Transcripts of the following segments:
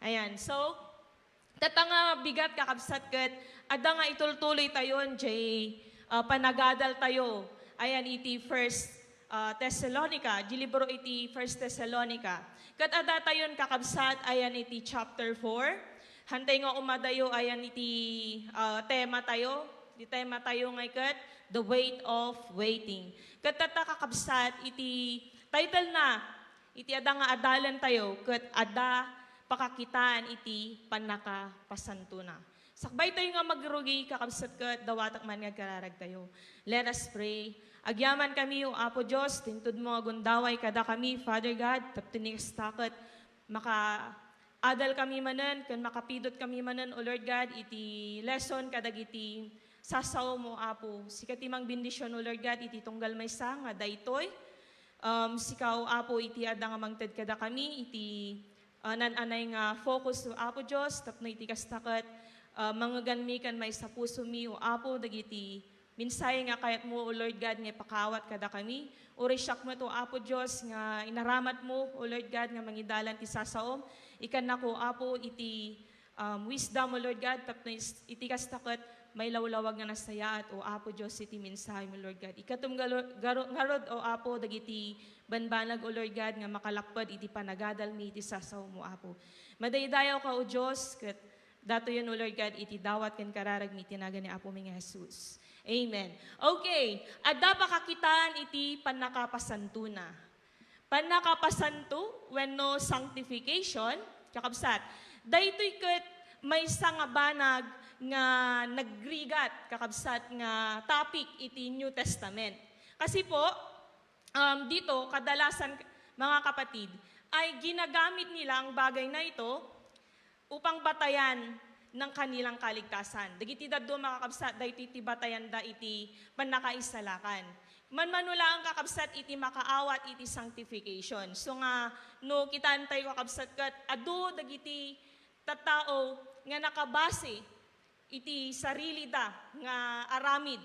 Ayan, so, tatanga bigat kakabsat kat, ada nga itultuloy tayon, jay, panagadal tayo. Ayan, iti First Thessalonica, di libro iti First Thessalonica. Kat ada tayon kakabsat, ayan iti chapter 4. Hantay nga umadayo, ayan iti tema tayo. Di tema tayo ngay kat, The Weight of Waiting. Kat kakabsat, iti title na, iti ada nga adalan tayo, kat ada pakakitaan iti panakapasanto na. Sakbay tayo nga magrugi, kakabsat kat, dawatak man nga kararag tayo. Let us pray. Agyaman kami, o Apo Diyos, tingtud mo agundaway kada kami, Father God, taptinis takot, maka-adal kami manan, kan makapidot kami manan, o Lord God, iti lesson kadag iti sasaw mo, Apo. Sikatimang bendisyon, o Lord God, iti tunggal may nga daytoy. Sikaw, Apo, iti ada nga mangted kada kami, iti nananay nga focus, o Apo Diyos, tapno iti kastakot, mga ganmi kan may sa puso mi, o Apo, dagiti minsay nga kayat mo, O Lord God, nga pakawat kada kami. Urisyak mo to, Apo Diyos, nga inaramat mo, O Lord God, nga mangidalan ti sasaom. Ikan na ko, Apo, iti wisdom, O Lord God, tapno iti kastakot, may lawlawag nga nasayaat, O Apo Diyos, iti minsay mo, Lord God. Ikatum ngarod, O Apo, dagiti banbanag, O Lord God, nga makalakpad, iti panagadal mi, iti sasaom mo, Apo. Madaydayaw ka, O Diyos, kat dato yun, O Lord God, iti dawat ken kararag mi, tinaga ni Apo mi nga Jesus. Amen. Okay, adda pa kakitaan iti panakapasanto na. Panakapasanto, when no sanctification, kakabsat, daytoy ket may nga banag nga nagrigat, kakabsat nga topic iti New Testament. Kasi po, dito, kadalasan, mga kapatid, ay ginagamit nila ang bagay na ito upang batayan ng kanilang kaligtasan. Dagiti daddo makakabsat, dahiti iti batayan da iti panakaisalakan. Manmanula ang kakabsat iti makaawat iti sanctification. So nga, no kitaan tayo kakabsat kat, adu dagiti tattao nga nakabase iti sarili da nga aramid,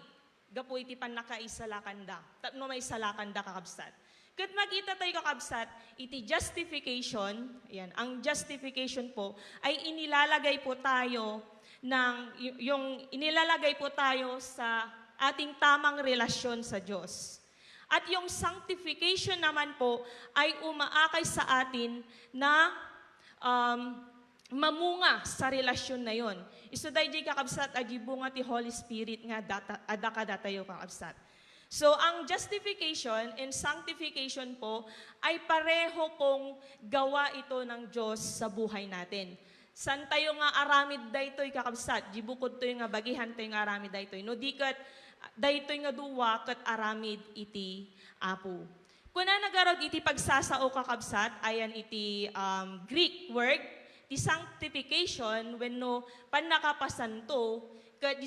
gapo iti panakaisalakan da. Tapno may salakan da kakabsat. Kat magita tayo kakabsat, iti justification, ayan, ang justification po, ay inilalagay po tayo yung inilalagay po tayo sa ating tamang relasyon sa Diyos. At yung sanctification naman po ay umaakay sa atin na mamunga sa relasyon na yon. Isuday di kakabsat, agibunga ti Holy Spirit nga adaka datayo kakabsat. So, ang justification and sanctification po ay pareho pong gawa ito ng Diyos sa buhay natin. San tayo nga aramid daytoy kakabsat, jibukod to nga bagihan tayo nga aramid daytoy. No dikat daytoy nga duwa kat aramid iti Apo. Kuna nagarod iti pagsasao kakabsat, ayan iti Greek word, ti sanctification, when no panakapasanto, kat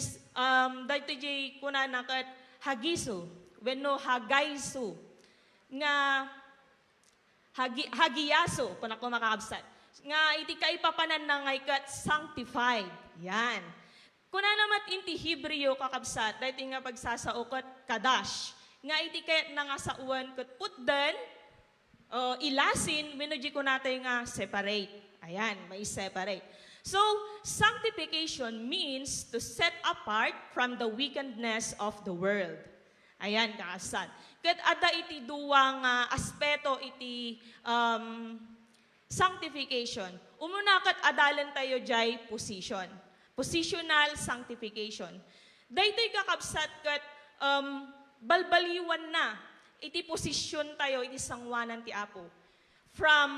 daytoy jay kuna na kat hagiso, when no hagaiso, nga hagiyaso, kung ako makakabsat, nga iti kaipapanan na ngay kat sanctified. Yan. Kuna naman inti Hebreo kakabsat, dahil nga pagsasao kat kadash, nga iti kayat na nga sa uwan kat putdan, ilasin, minuji ko natin nga separate. Ayan, may separate. So, sanctification means to set apart from the wickedness of the world. Ayan, kakasat. Kat ada iti duwang aspeto iti sanctification. Umuna kat adalan tayo jay position. Positional sanctification. Daytoy kakabsat kat balbaliwan na iti posisyon tayo iti sangwanan ti Apo. From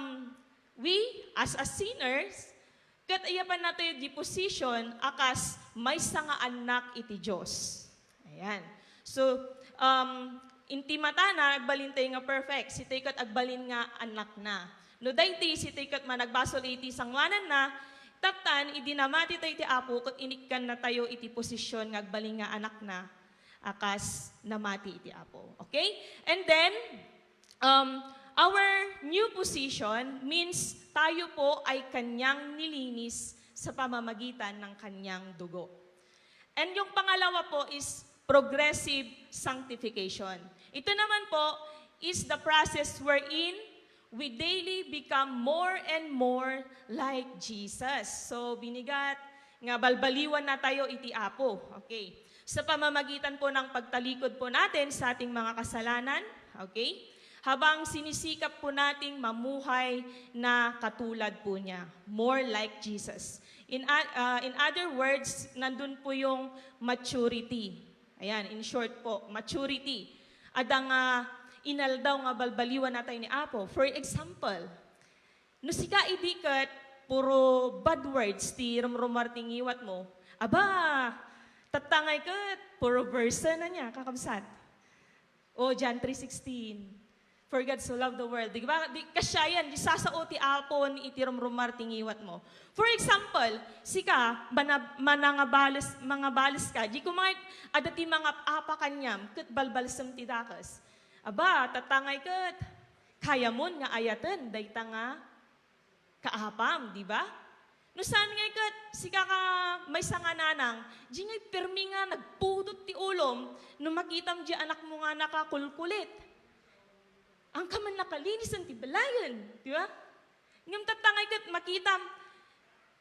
we as a sinners, kat ayapan nato yung di position, akas may nga anak iti Diyos. Ayan. So, intimata na, agbalin tayo nga perfect. Si tayo kat agbalin nga anak na. No dayti, si tayo kat managbasol iti sangwanan na, tatan, idinamati tayo iti Apo, kat inikan na tayo iti posisyon nga agbalin nga anak na, akas namati iti Apo. Okay? And then, our new position means tayo po ay kanyang nilinis sa pamamagitan ng kanyang dugo. And yung pangalawa po is progressive sanctification. Ito naman po is the process wherein we daily become more and more like Jesus. So, binigat nga balbaliwan na tayo iti Apo. Okay. Sa pamamagitan po ng pagtalikod po natin sa ating mga kasalanan, okay? Habang sinisikap po nating mamuhay na katulad po niya. More like Jesus. In other words, nandun po yung maturity. Ayan, in short po, maturity. At ang inaldaw nga balbaliwan na tayo ni Apo. For example, no sika idikat, puro bad words, ti rumrumarting iwat mo, aba, tatangay kat, puro verse na niya, kakabsat. O, John 3:16. For God so loved the world. Di ba? Kasya yan, di sasao ti apon, itirom rumarting iwat mo. For example, sika, mga balis ka, di kumait, adati mga apa kanyam, kat balbalsam ti dakas. Aba, tatangay kat, kaya mo nga ayatan, dayta nga, kaapam, di ba? No saan nga ikat, sika ka may sangananang, di nga permi nga nagpudot ti ulom, no makitam di anak mo nga nakakulkulit. Ang kaman nakalinis ang tibalayan, di ba? Ngam tatangay kat makitam,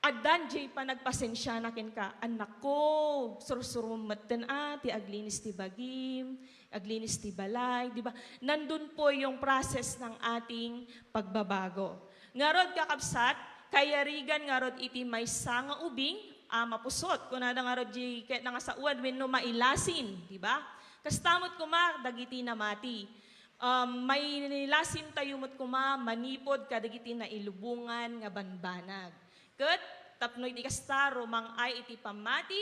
adan di pa nagpasensya nakin ka, anak ko, sursurumatan ti aglinis ti bagim, aglinis ti balay, di ba? Nandun po yung process ng ating pagbabago. Ngarod kakabsat, kaya rigan nga rod iti may sanga ubing, mapusot. Kung nada nga rod di kahit nga sa uwan, when no mailasin, di ba? Kastamot kuma, dagiti na mati. May nilasin tayo mo't kuma, manipod, kadagiti na ilubungan nga banbanag. Kat, tapno iti kastaro, mang ay iti pamati,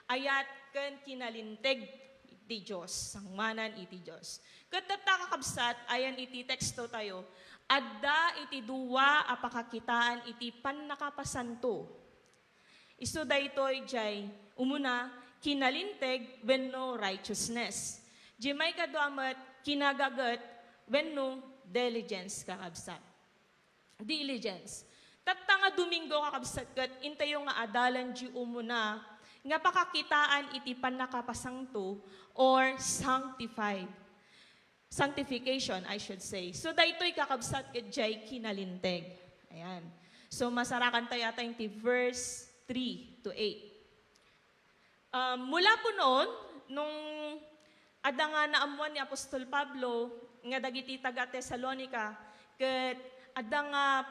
ayat ken kinalinteg iti Diyos, sangmanan iti Diyos. Kat tatakakabsat, ayan iti teksto tayo, adda iti duwa apakakitaan iti pannakapasanto. Isu daytoy jay umuna kinalinteg wenno righteousness. Jimay kaduamat kinagagat wenno diligence kakabsat. Diligence. Tatta nga Domingo kakabsat ket intayo nga adalan ji umuna nga pakakitaan iti pannakapasangto or sanctified. Sanctification, I should say. So, daytoy kakabsat ket jay kinalinteg. Ayan. So, masarakan tayo atay ti verse 3 to 8. Mula po noon, nung ada nga naamuan ni Apostol Pablo, nga dagiti taga Thessalonica, ket ada nga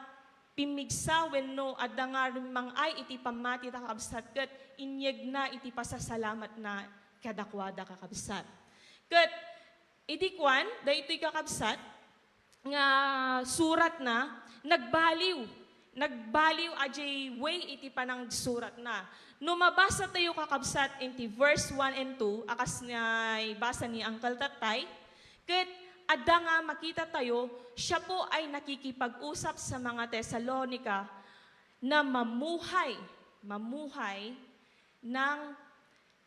pimigsa wenno ada nga mangay iti pamati kakabsat, ket inyeg na iti pasasalamat na kadakwada kakabsat. Ket idikwan, daytoy kakabsat, nga surat na, nagbaliw ajay way iti panang surat na. No mabasa tayo kakabsat inti verse 1 and 2, akas na basa ni Uncle Tatay, ket ada nga makita tayo, siya po ay nakikipag-usap sa mga Thessalonica na mamuhay ng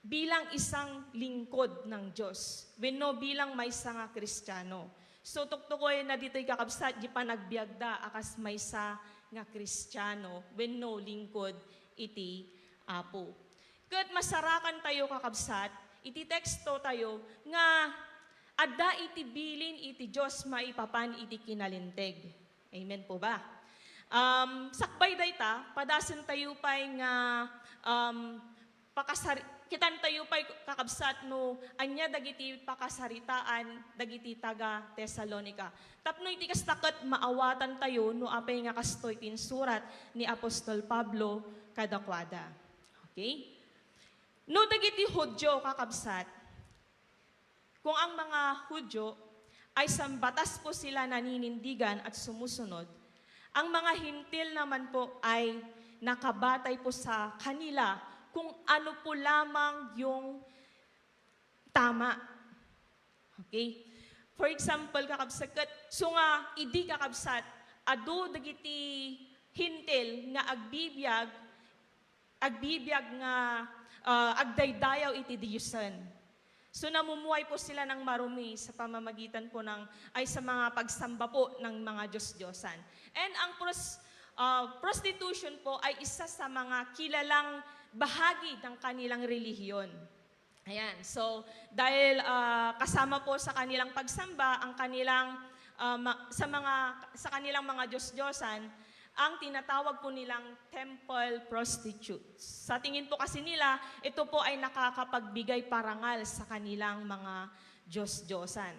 bilang isang lingkod ng Diyos. Wenno bilang may nga Kristiyano. So tuktukoy na dito'y kakabsat, di pa nagbiagda, akas may nga Kristiyano, wenno lingkod iti Apo. Kat masarakan tayo kakabsat, iti teksto tayo, nga ada iti bilin iti Diyos maipapan iti kinalinteg. Amen po ba? Sakbay dayta, padasan tayo pa'y nga kitan tayo pa'y kakabsat no, anya dagiti pakasaritaan, dagiti taga Thessalonica. Tapno iti kastakat maawatan tayo no apay nga kastoy tin surat ni Apostol Pablo kadakwada. Okay? No dagiti Hudyo kakabsat, kung ang mga Hudyo ay sambatas po sila naninindigan at sumusunod, ang mga Hintil naman po ay nakabatay po sa kanila kung ano po lamang yung tama. Okay? For example, kakabsat, so nga, idi kakabsat, adu dagiti Hintil nga agbibiyag nga agdaydayaw iti Diyusan. So namumuhay po sila ng marumi sa pamamagitan po sa mga pagsamba po ng mga Diyos-Diyosan. And ang prostitution po ay isa sa mga kilalang bahagi ng kanilang relihiyon. Ayan, so dahil kasama po sa kanilang pagsamba, ang kanilang sa kanilang mga Diyos-Diyosan, ang tinatawag po nilang temple prostitutes. Sa tingin po kasi nila, ito po ay nakakapagbigay parangal sa kanilang mga Diyos-Diyosan.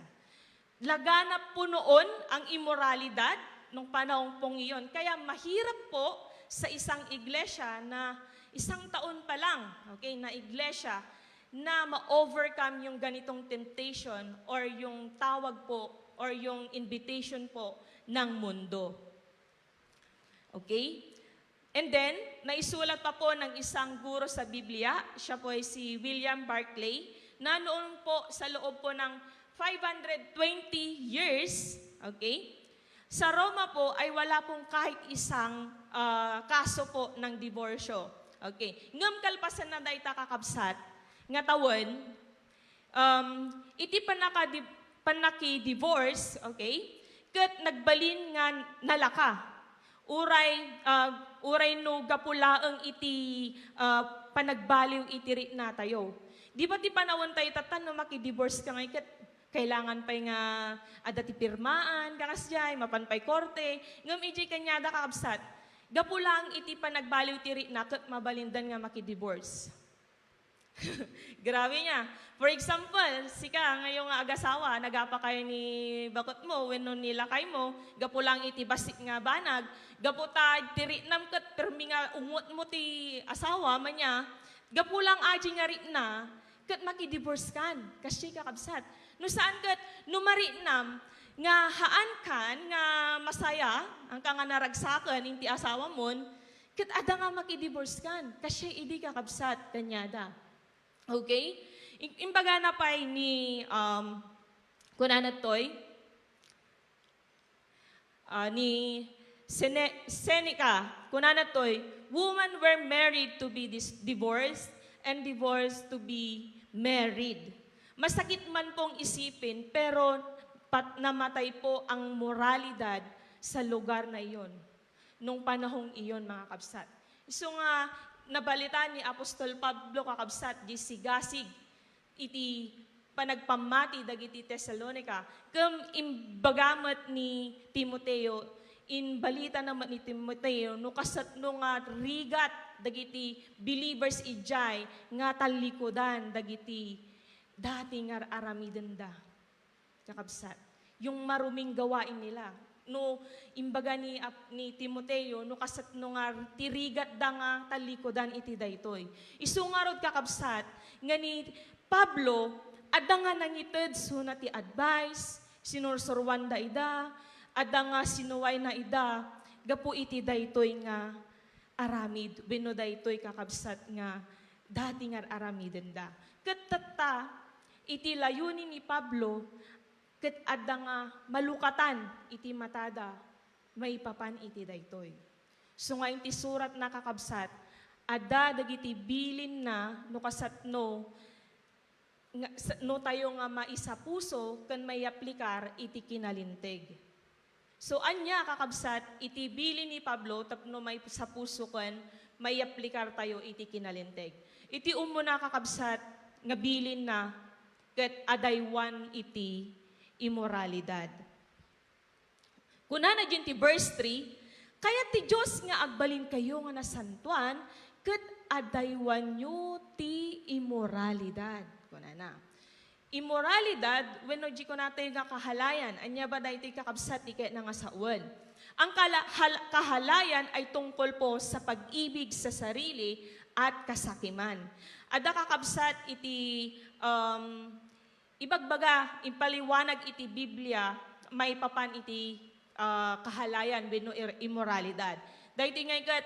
Laganap po noon ang immoralidad nung panahon pong iyon. Kaya mahirap po sa isang iglesia na isang taon pa lang, okay, na iglesia, na ma-overcome yung ganitong temptation or yung tawag po or yung invitation po ng mundo. Okay? And then, naisulat pa po ng isang guro sa Biblia, siya po ay si William Barclay, na noon po sa loob po ng 520 years, okay, sa Roma po ay wala pong kahit isang kaso po ng diborsyo. Okay. Ngam kalpasan na dahi kakabsat, nga tawon, iti panaki-divorce, okay, kat nagbalin nga nalaka. Uray no gapulaang iti panagbaliw iti na tayo. Di ba ti panawon tayo tatan no maki-divorce ka ngay kat kailangan pa nga adati pirmaan, kakasjay, mapanpay korte, ngam iji kanyada kakabsat, gapulang iti panagbaliw tiri na kat mabalindan nga maki-divorce. Grabe niya. For example, sika ngayong agasawa, nagapa kayo ni bakot mo, when nilakay mo, gapulang iti basik nga banag, gaputa tiri nam kat permi nga umot mo ti asawa manya, gapulang aji nga rit na, kat maki-divorce kan, kasi kakabsat. No saan kat, numarinam, nga haan kan, nga masaya, ang ka nga naragsakan, inti asawa mon, kat ada nga maki-divorce kan, kasi idi kakabsat, kanyada. Okay? Imbaga na pa ni, kunanatoy, ni Seneca, kunanatoy, women were married to be divorced and divorced to be married. Masakit man pong isipin, pero namatay po ang moralidad sa lugar na iyon. Nung panahong iyon, mga kabsat. So nga, nabalita ni Apostol Pablo kakabsat, di sigasig, iti panagpamati dagiti Thessalonica, kem imbagamat ni Timoteo, in balita naman ni Timoteo, no kasat no nga rigat, dagiti believers ijay, nga talikodan, dagiti dati nga aramiden da, kakabsat. Yung maruming gawain nila. No, imbaga ni Timoteo, no kasat no nga tirigat da nga talikodan iti daytoy. Isungarod kakabsat, nga ni Pablo, ada nga nangited so na ti advice, sinursurwan da ida, ada nga sinuway na ida, gapu iti daytoy nga aramid, beno daytoy kakabsat nga dati nga aramiden da. Katata, iti layunin ni Pablo, ket adda nga malukatan iti matada, may papan iti daytoy. So nga iti surat na kakabsat, adda dagiti bilin na, no kasat no tayo nga maisapuso, kan may aplikar iti kinalinteg. So anya kakabsat, iti bilin ni Pablo, tapno may sapuso kan, may aplikar tayo iti kinalinteg. Iti umuna kakabsat, nga bilin na, ket adaywan iti immoralidad. Kuna na dyan ti verse 3, kaya ti Diyos nga agbalin kayo nga nasantuan, ket adaywan nyo ti immoralidad. Kuna na. Immoralidad, when no di ko natin nga kahalayan, anya ba dahi ti kakabsat ike na nga sawan. Ang kahalayan ay tungkol po sa pag-ibig sa sarili at kasakiman. Ada kakabsat iti ibagbaga, impaliwanag iti Biblia, may papan iti kahalayan, bino immoralidad. Dahil nga ikat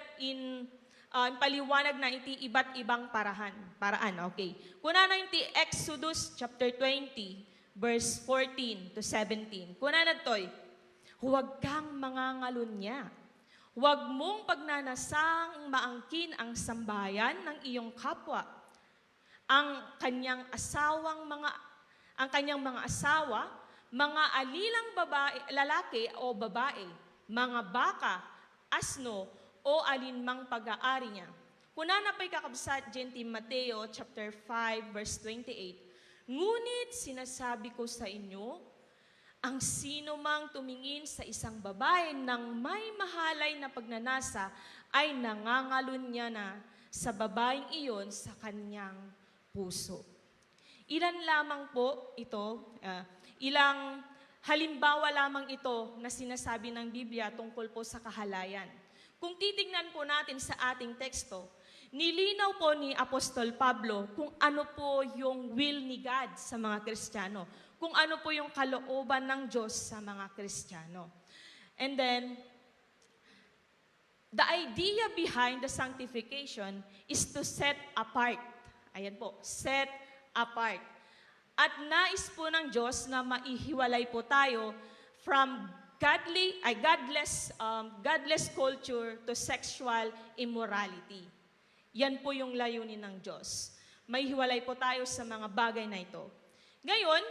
paliwanag na iti iba't ibang paraan, okay. Kuna na iti Exodus chapter 20, verse 14 to 17. Kuna na to'y, huwag kang mangangalunya. Huwag mong pagnanasang maangkin ang sambayan ng iyong kapwa. Ang kanyang mga asawa, mga alilang lalaki o babae, mga baka, asno, o alinmang pag-aari niya. Kuna na pa'y kakabsat dyan ti Mateo chapter 5 verse 28, ngunit sinasabi ko sa inyo, ang sino mang tumingin sa isang babae ng may mahalay na pagnanasa ay nangangalun niya na sa babaeng iyon sa kanyang puso. Ilan lamang po ito, ilang halimbawa lamang ito na sinasabi ng Biblia tungkol po sa kahalayan. Kung titingnan po natin sa ating teksto, nilinaw po ni Apostol Pablo kung ano po yung will ni God sa mga Kristiyano, kung ano po yung kalooban ng Diyos sa mga Kristiyano. And then, the idea behind the sanctification is to set apart. Ayan po, set apart. At nais po ng Diyos na maihiwalay po tayo from godless culture to sexual immorality. Yan po yung layunin ng Diyos. Maihiwalay po tayo sa mga bagay na ito. Ngayon,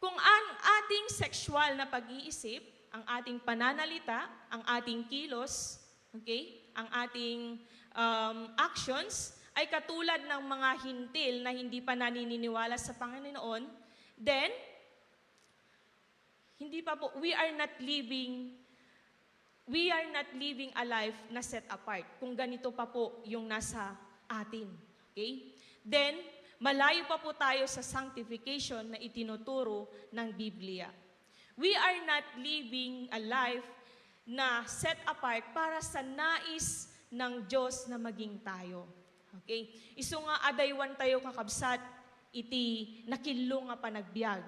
kung ang ating sexual na pag-iisip, ang ating pananalita, ang ating kilos, okay, ang ating actions, ay katulad ng mga hintil na hindi pa naniniwala sa Panginoon, then, hindi pa po, we are not living a life na set apart. Kung ganito pa po yung nasa atin. Okay? Then, malayo pa po tayo sa sanctification na itinuturo ng Biblia. We are not living a life na set apart para sa nais ng Diyos na maging tayo. Okay? Isu nga adaywan tayo kakabsat, iti nakillo nga panagbiag.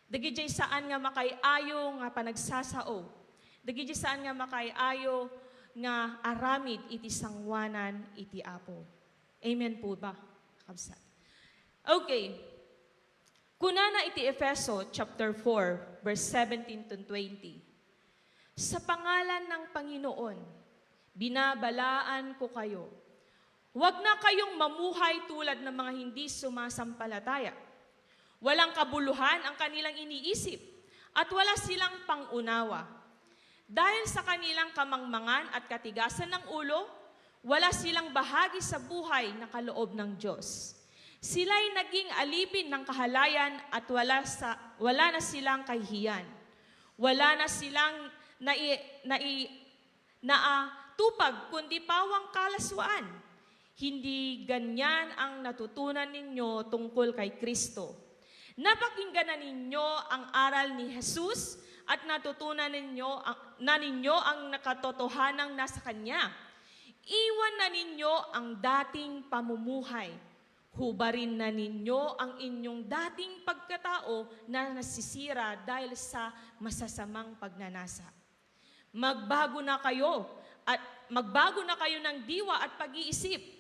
Dagiti saan nga makay-ayo nga panagsasao. Dagiti saan nga makay-ayo nga aramid iti sangwanan iti Apo. Amen po ba, kakabsat? Okay. Kunana iti Efeso chapter 4, verse 17 to 20. Sa pangalan ng Panginoon, binabalaan ko kayo. Huwag na kayong mamuhay tulad ng mga hindi sumasampalataya. Walang kabuluhan ang kanilang iniisip at wala silang pangunawa. Dahil sa kanilang kamangmangan at katigasan ng ulo, wala silang bahagi sa buhay na kaloob ng Diyos. Sila'y naging alipin ng kahalayan at wala na silang kahihiyan. Wala na silang naatupag kundi pawang kalaswaan. Hindi ganyan ang natutunan ninyo tungkol kay Kristo. Napakinggan na ninyo ang aral ni Jesus at natutunan ninyo ang nakatotohanang nasa Kanya. Iwan na ninyo ang dating pamumuhay. Hubarin na ninyo ang inyong dating pagkatao na nasisira dahil sa masasamang pagnanasa. Magbago na kayo ng diwa at pag-iisip.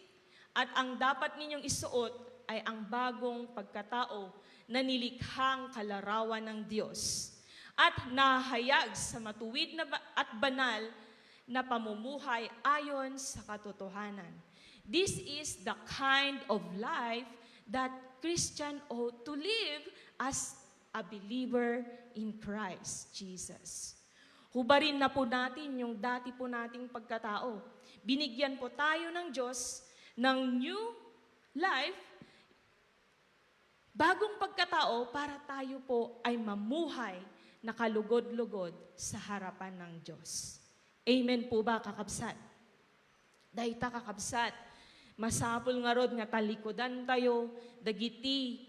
At ang dapat ninyong isuot ay ang bagong pagkatao na nilikhang kalarawan ng Diyos at nahayag sa matuwid at banal na pamumuhay ayon sa katotohanan. This is the kind of life that Christian ought to live as a believer in Christ Jesus. Hubarin na po natin yung dati po nating pagkatao. Binigyan po tayo ng Diyos ng new life, bagong pagkatao para tayo po ay mamuhay na kalugod-lugod sa harapan ng Diyos. Amen po ba, kakabsat? Dahil kakabsat, masapul nga rod nga talikodan tayo, dagiti,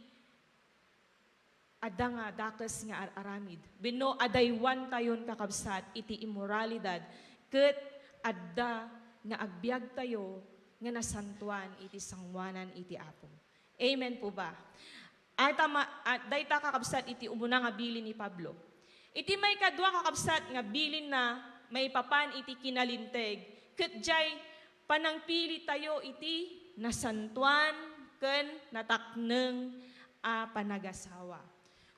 ada nga dakas nga aramid. Bino adaywan tayon kakabsat, iti immoralidad, ket adda nga agbyag tayo, nga nasantuan iti sangwanan iti Apo. Amen po ba? At dayta kakabsat iti umuna nga bilin ni Pablo. Iti may kadwa kakabsat nga bilin na may papan iti kinalinteg, ket jay panangpili tayo iti nasantuan ken natakneng panagasawa.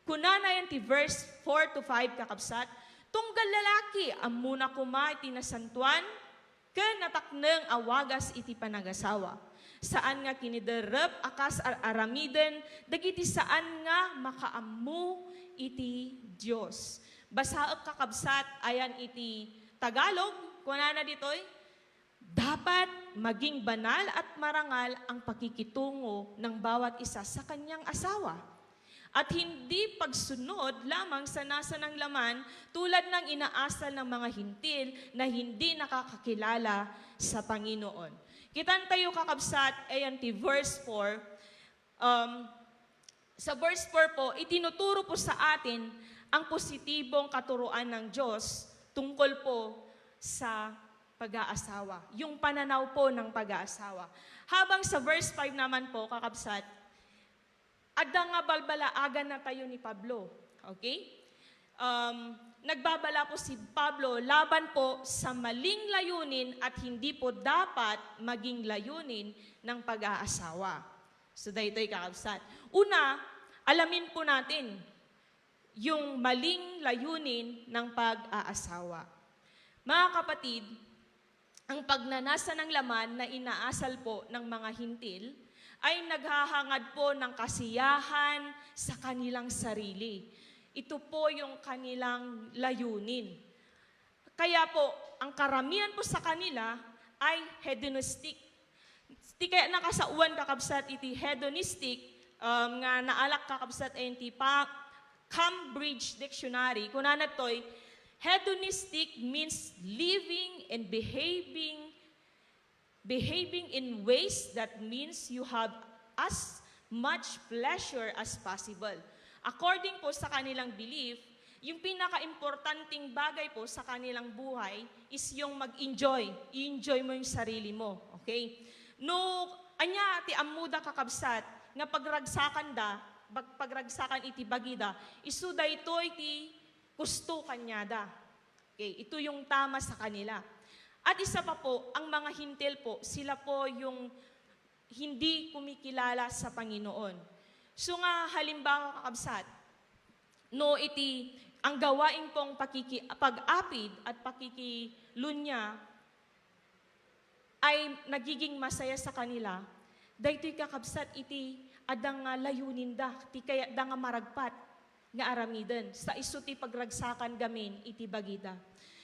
Kunana yan ti verse 4 to 5 kakabsat, tunggal lalaki amuna kuma iti nasantuan ken natakneng awagas iti panagasawa. Saan nga kiniderep akas aramiden, dagiti saan nga makaammo iti Diyos. Basaek kakabsat, ayan iti Tagalog, kunana ditoy, dapat maging banal at marangal ang pakikitungo ng bawat isa sa kanyang asawa. at hindi pagsunod lamang sa nasa ng laman tulad ng inaasal ng mga hintil na hindi nakakakilala sa Panginoon. Kitan tayo kakabsat, ayan verse 4. Sa verse 4 po, itinuturo po sa atin ang positibong katuruan ng Diyos tungkol po sa pag-aasawa. Yung pananaw po ng pag-aasawa. Habang sa verse 5 naman po, kakabsat, adda nga balbalaagan na tayo ni Pablo. Okay? Nagbabala po si Pablo laban po sa maling layunin at hindi po dapat maging layunin ng pag-aasawa. So, dahito'y kakabsat. Una, alamin po natin yung maling layunin ng pag-aasawa. Mga kapatid, ang pagnanasa ng laman na inaasal po ng mga hintil ay naghahangad po ng kasiyahan sa kanilang sarili. Ito po yung kanilang layunin. Kaya po, ang karamihan po sa kanila ay hedonistic. Di kaya nakasauan kakabsat iti hedonistic, nga naalak kakabsat ay iti Cambridge Dictionary. Kunana to'y, hedonistic means living and behaving in ways that means you have as much pleasure as possible. According po sa kanilang belief, yung pinaka-importanting bagay po sa kanilang buhay is yung mag-enjoy. I-enjoy mo yung sarili mo. Okay? No, anya ti amuda kakabsat, nga pagragsakan iti bagida, isuda ito iti gusto kanyada. Okay, ito yung tama sa kanila. At isa pa po, ang mga hintil po, sila po yung hindi kumikilala sa Panginoon. So nga, halimbawa kakabsat, no iti, ang gawain pong pag-apid at pakikilunya ay nagiging masaya sa kanila, dahito'y kakabsat iti adang layunin da, ti kaya da nga maragpat nga aramiden, sa iso ti pagragsakan gamin iti bagida.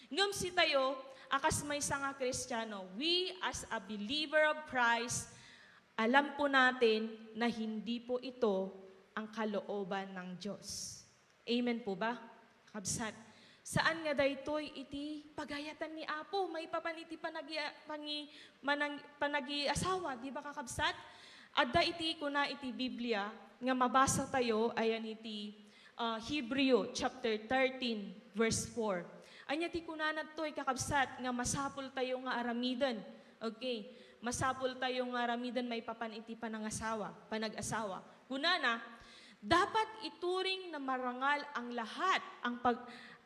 Ngam si tayo, akas may nga Kristiyano, we as a believer of Christ, alam po natin na hindi po ito ang kalooban ng Diyos. Amen po ba? Kabsat. Saan nga daytoy iti pagayatan ni Apo, may papaniti panagi-asawa, di ba kakabsat? Adda iti kuna iti Biblia, nga mabasa tayo, ayan iti Hebreo chapter 13, verse 4. Anya ti kunanat to'y kakabsat nga masapul tayo nga aramidan. Okay, masapul tayo nga aramidan may papaniti panag-asawa. Kunana, dapat ituring na marangal ang lahat,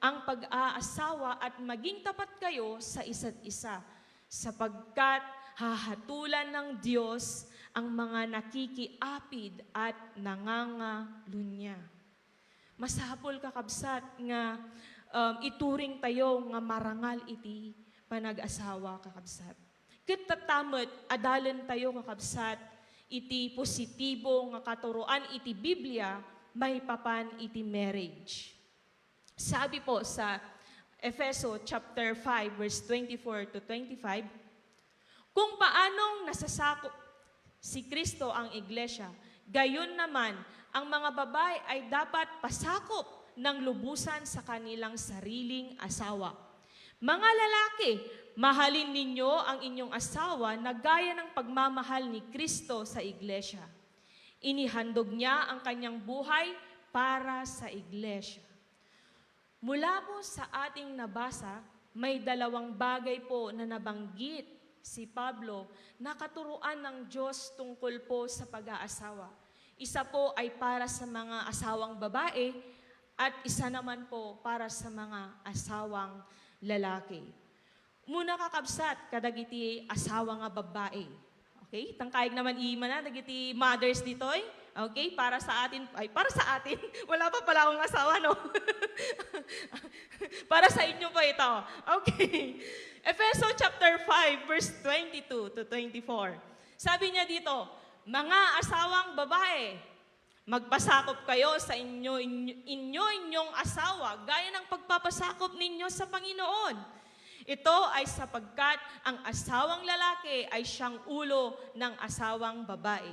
ang pag-aasawa at maging tapat kayo sa isa't isa, sapagkat hahatulan ng Diyos ang mga nakikiapid at nangangalunya. Masapul kakabsat nga ituring tayo nga marangal iti panag-asawa kakabsat. Kitatamot adalan tayo kakabsat iti positibo nga katuruan iti Biblia may papan iti marriage. Sabi po sa Efeso chapter 5 verse 24 to 25, kung paanong nasasakop si Kristo ang iglesia, gayon naman ang mga babae ay dapat pasakop ng lubusan sa kanilang sariling asawa. Mga lalaki, mahalin ninyo ang inyong asawa na gaya ng pagmamahal ni Kristo sa iglesia. Inihandog niya ang kanyang buhay para sa iglesia. Mula po sa ating nabasa, may dalawang bagay po na nabanggit si Pablo na katuruan ng Diyos tungkol po sa pag-aasawa. Isa po ay para sa mga asawang babae at isa naman po para sa mga asawang lalaki. Muna kakabsat, kadagiti asawa nga babae. Okay? Tangkayag naman na, dagiti mothers ditoy. Okay? Para sa atin, wala pa pala akong asawa, no? Para sa inyo pa ito. Okay. Efeso chapter 5, verse 22 to 24. Sabi niya dito, mga asawang babae, magpasakop kayo sa inyong asawa gaya ng pagpapasakop ninyo sa Panginoon. Ito ay sapagkat ang asawang lalaki ay siyang ulo ng asawang babae.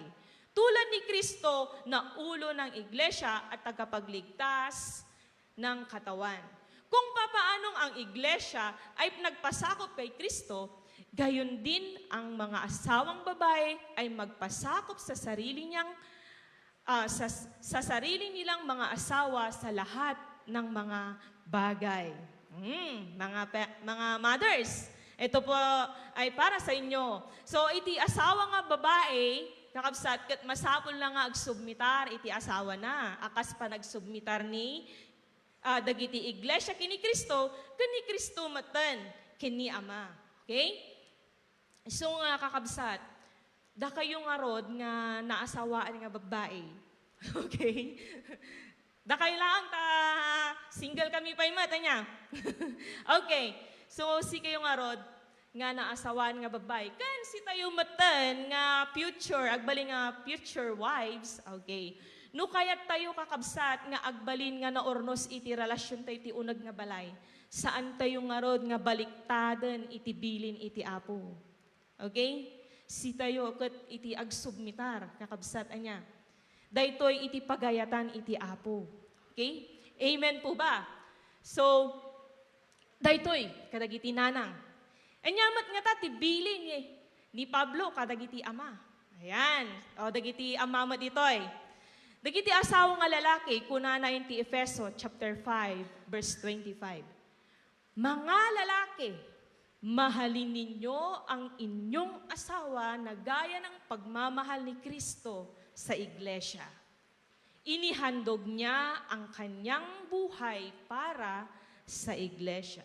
tulad ni Kristo na ulo ng iglesia at tagapagligtas ng katawan. Kung papaanong ang iglesia ay nagpasakop kay Kristo, gayon din ang mga asawang babae ay magpasakop sa sarili nilang mga asawa sa lahat ng mga bagay. Mga mothers, ito po ay para sa inyo. So, iti asawa nga babae, kakabsat, kat masapol na nga agsubmitar, iti asawa na. Akas pa nagsubmitar ni dagiti iglesia kini Kristo matan, kini Ama. Okay? So nga kakabsat, da kayo nga rod nga naasawaan nga babae. Okay? Da kailangan ta single kami pa mata niya. Okay. So si kayo nga rod nga naasawaan nga babae. Kan si tayo matan nga future, agbalin nga future wives. Okay. No kayat tayo kakabsat nga agbalin nga naornos iti relasyon tayo iti unag nga balay. Saan tayo nga rod nga baliktaden iti bilin iti Apo. Okay? Si tayo ket iti agsubmitar kakabsat anya. Daytoy iti pagayatan iti Apo. Okay? Amen po ba? So, daytoy kadagiti nanang. Anyamat nga ta ti bilin ni Pablo kadagiti ama. Ayan. O dagiti ama mo ditoy. Dagiti asawa nga lalaki, kunana yung ti Efeso chapter 5, verse 25. Mga lalaki, mahalin ninyo ang inyong asawa na gaya ng pagmamahal ni Kristo sa iglesia. Inihandog niya ang kanyang buhay para sa iglesia.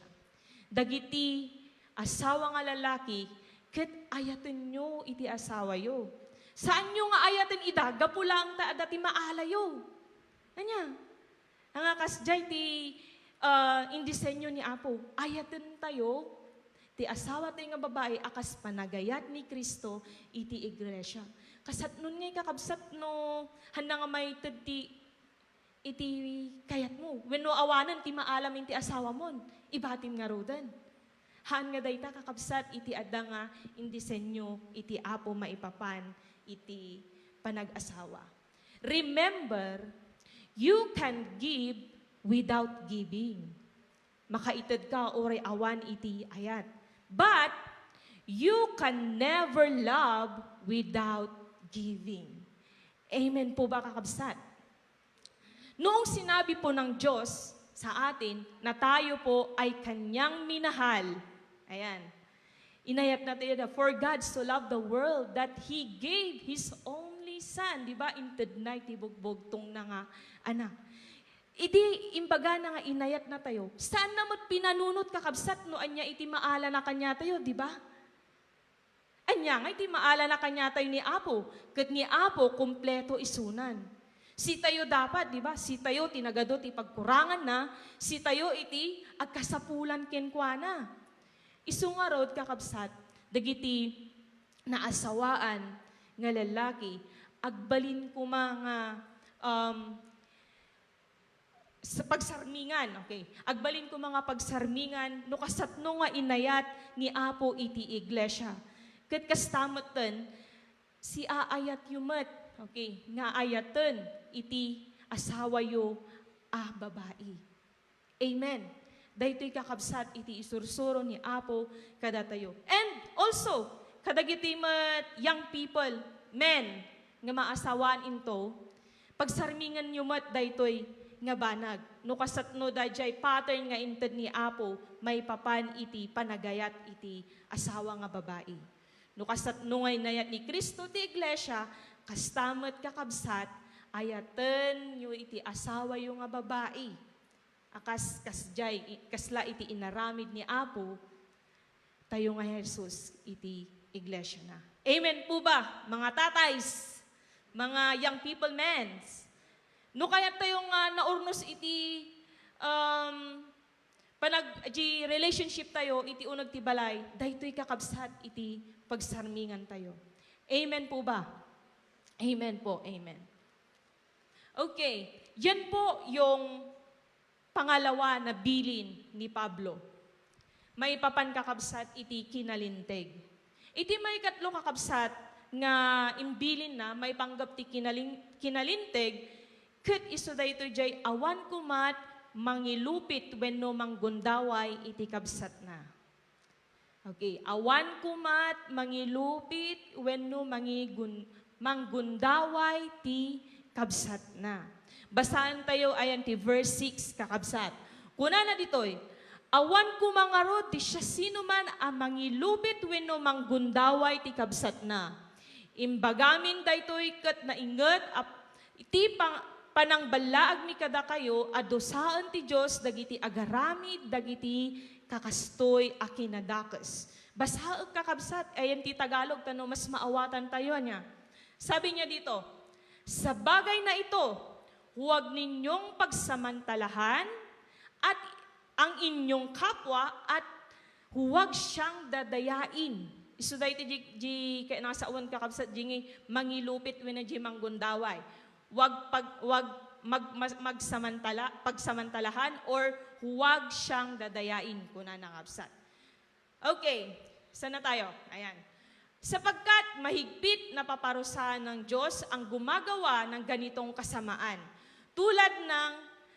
Dagiti asawa nga lalaki, ket ayaten nyo iti asawa yo. Saan nyo nga ayaten ida? Gapulang ta adati maalayo. Anya? Ang kasjay ti indisenyo ni Apo. Ayaten tayo, ti asawa tayo nga babae, akas panagayat ni Kristo, iti iglesia. Kasat nun ngay kakabsat no, handa nga may ti iti kayat mo. When no awanan, ti maalamin ti asawa mo, ibatim nga rodan. Haan nga dayta kakabsat, iti adda nga indisenyo, iti Apo maipapan, iti panag-asawa. Remember, you can give without giving. Makaited ka oray awan iti ayat. But, you can never love without giving. Amen po ba kakabsat? Noong sinabi po ng Diyos sa atin na tayo po ay kanyang minahal, ayan, inayat natin yun, for God so loved the world that He gave His only Son. Di ba? Inted na itibugbog tong na nga, anak. Iti, imbaga na nga inayat na tayo. Saan naman pinanunot kakabsat no anya iti maala na kanya tayo, di ba? Anya nga iti maala na kanya tayo ni Apo. Kat ni Apo, kumpleto isunan. Si tayo dapat, di ba? Si tayo tinagadot ipagkurangan na, si tayo iti agkasapulan kenkwana. Isungarod kakabsat, dagiti naasawaan nga lalaki, agbalin ko mga sa pagsarmingan, okay? Agbalin ko mga pagsarmingan, no kasatno nga inayat ni Apo iti iglesia. Kat kastamoten, si aayat yumet, okay? Nga ayaten iti asawa yo babae. Amen. Daytoy kakabsat iti isursuro ni Apo kada tayo. And also, kadagiti young people, men, nga maasawaan into, pagsarmingan nyo mat daytoy nga banag. No kasatno dayjay pattern nga inted ni Apo, may papan iti panagayat iti asawa nga babae. No kasatno nga inayat ni Kristo ti iglesia, kastamet kakabsat, ayaten nyo iti asawa yung nga babae. Akas kasjay, kasla iti inaramid ni Apo, tayo nga Jesus iti iglesia na. Amen po ba, mga tatays, mga young people men? No kaya tayong naurnos iti relationship tayo, iti unag ti balay, daytoy kakabsat iti pagsarmingan tayo. Amen po ba? Amen po, amen. Okay, yan po yung pangalawa na bilin ni Pablo. May papan kakabsat iti kinalinteg. Iti may katlo kakabsat nga imbilin na may panggap ti kinalinteg, ket iso dayto jay awan kumat mangilupit wenno manggundaway iti kabsat na. Okay, awan kumat mangilupit wenno manggundaway ti kabsat na. Basahan tayo ayan ti verse 6 kakabsat. Kuna na ditoy, awan ko mangarod ti siya sino man ang mangilupit wenno manggundaway ti kabsat na. Imbagamin daytoy ket nainget iti panangbalaag mi kada kayo adosaan ti Dios dagiti agaramid dagiti kakastoy a kinadakes. Basaag kakabsat ayan ti Tagalog tano mas maawatan tayo niya. Sabi niya dito, sa bagay na ito, huwag ninyong pagsamantalahan at ang inyong kapwa at huwag siyang dadayain. Isu da iti di kaya nasa uwan kakabsat di mangilupit wena di manggundaway. Wag pagsamantalahan or huwag siyang dadayain kuna nakabsat. Okay, sana tayo. Ayan. Sapagkat mahigpit na paparusahan ng Diyos ang gumagawa ng ganitong kasamaan. Tulad ng